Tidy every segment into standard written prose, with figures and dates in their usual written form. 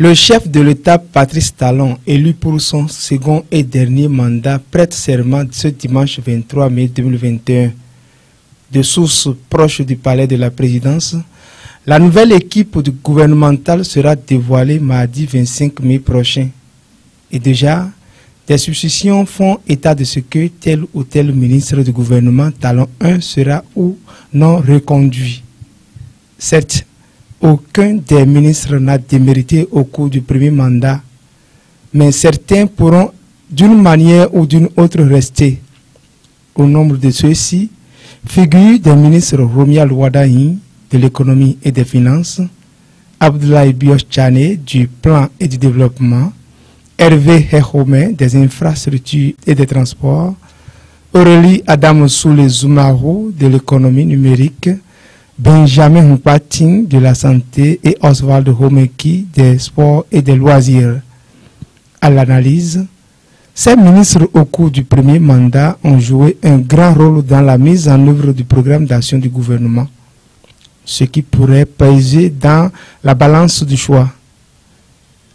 Le chef de l'État, Patrice Talon, élu pour son second et dernier mandat, prête serment ce dimanche 23 mai 2021. De sources proches du palais de la présidence, la nouvelle équipe gouvernementale sera dévoilée mardi 25 mai prochain. Et déjà, des suppositions font état de ce que tel ou tel ministre du gouvernement Talon 1 sera ou non reconduit. Certes, aucun des ministres n'a démérité au cours du premier mandat, mais certains pourront d'une manière ou d'une autre rester. Au nombre de ceux-ci figurent des ministres Romial Wadahi de l'économie et des finances, Abdoulaye Bioche Tchane du plan et du développement, Hervé Hechome des infrastructures et des transports, Aurélie Adam Soule Zoumarou de l'économie numérique, Benjamin Mpating de la santé et Oswald Homeki des sports et des loisirs. À l'analyse, ces ministres au cours du premier mandat ont joué un grand rôle dans la mise en œuvre du programme d'action du gouvernement, ce qui pourrait peser dans la balance du choix.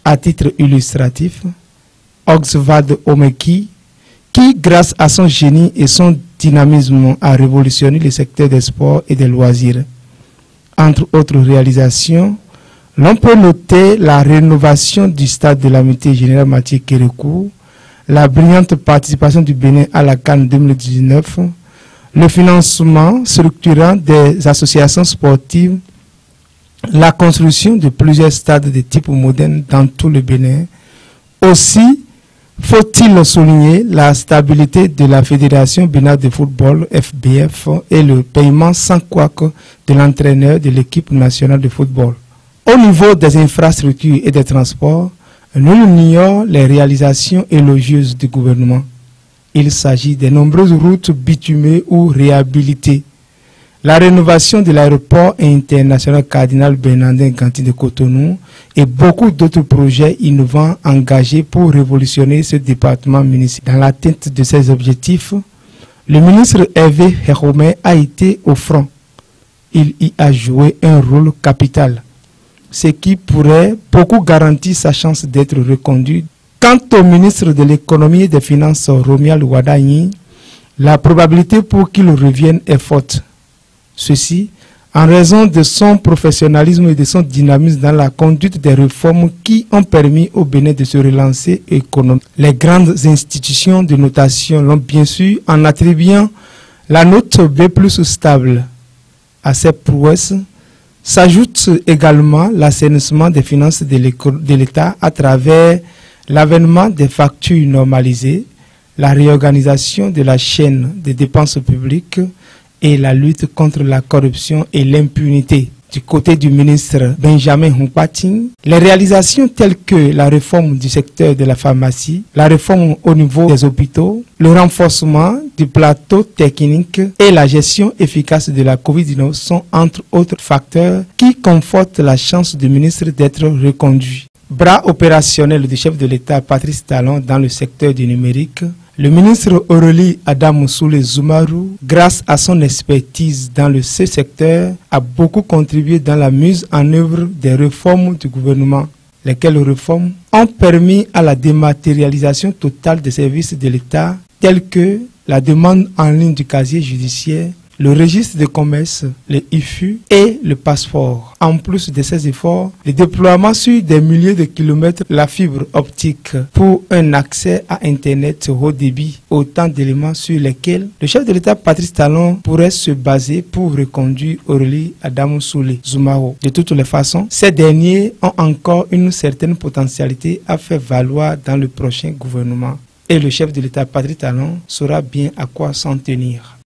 À titre illustratif, Oswald Homeki, qui grâce à son génie et son dynamisme a révolutionné le secteur des sports et des loisirs. Entre autres réalisations, l'on peut noter la rénovation du stade de l'amitié générale Mathieu Kérékou, la brillante participation du Bénin à la CAN 2019, le financement structurant des associations sportives, la construction de plusieurs stades de type moderne dans tout le Bénin. Aussi, faut-il souligner la stabilité de la Fédération béninoise de football, FBF, et le paiement sans couac de l'entraîneur de l'équipe nationale de football. Au niveau des infrastructures et des transports, nul n'ignore les réalisations élogieuses du gouvernement. Il s'agit des nombreuses routes bitumées ou réhabilitées, la rénovation de l'aéroport international Cardinal Bernardin Ganti de Cotonou et beaucoup d'autres projets innovants engagés pour révolutionner ce département municipal. Dans l'atteinte de ces objectifs, le ministre Hervé Hechome a été au front. Il y a joué un rôle capital, ce qui pourrait beaucoup garantir sa chance d'être reconduit. Quant au ministre de l'économie et des finances Romial Wadahi, la probabilité pour qu'il revienne est forte. Ceci en raison de son professionnalisme et de son dynamisme dans la conduite des réformes qui ont permis au Bénin de se relancer économiquement. Les grandes institutions de notation l'ont bien su en attribuant la note B+ stable. À ces prouesses s'ajoute également l'assainissement des finances de l'État à travers l'avènement des factures normalisées, la réorganisation de la chaîne des dépenses publiques et la lutte contre la corruption et l'impunité. Du côté du ministre Benjamin Mpating, les réalisations telles que la réforme du secteur de la pharmacie, la réforme au niveau des hôpitaux, le renforcement du plateau technique et la gestion efficace de la Covid-19 sont entre autres facteurs qui confortent la chance du ministre d'être reconduit. Bras opérationnel du chef de l'État Patrice Talon dans le secteur du numérique, le ministre Aurélie Adam Soule Zoumarou, grâce à son expertise dans ce secteur, a beaucoup contribué dans la mise en œuvre des réformes du gouvernement, lesquelles réformes ont permis à la dématérialisation totale des services de l'État, tels que la demande en ligne du casier judiciaire, le registre de commerce, le IFU et le passeport. En plus de ces efforts, le déploiement sur des milliers de kilomètres, la fibre optique pour un accès à Internet haut débit, autant d'éléments sur lesquels le chef de l'État Patrice Talon pourrait se baser pour reconduire Aurélie Adam Soule Zoumarou. De toutes les façons, ces derniers ont encore une certaine potentialité à faire valoir dans le prochain gouvernement. Et le chef de l'État Patrice Talon saura bien à quoi s'en tenir.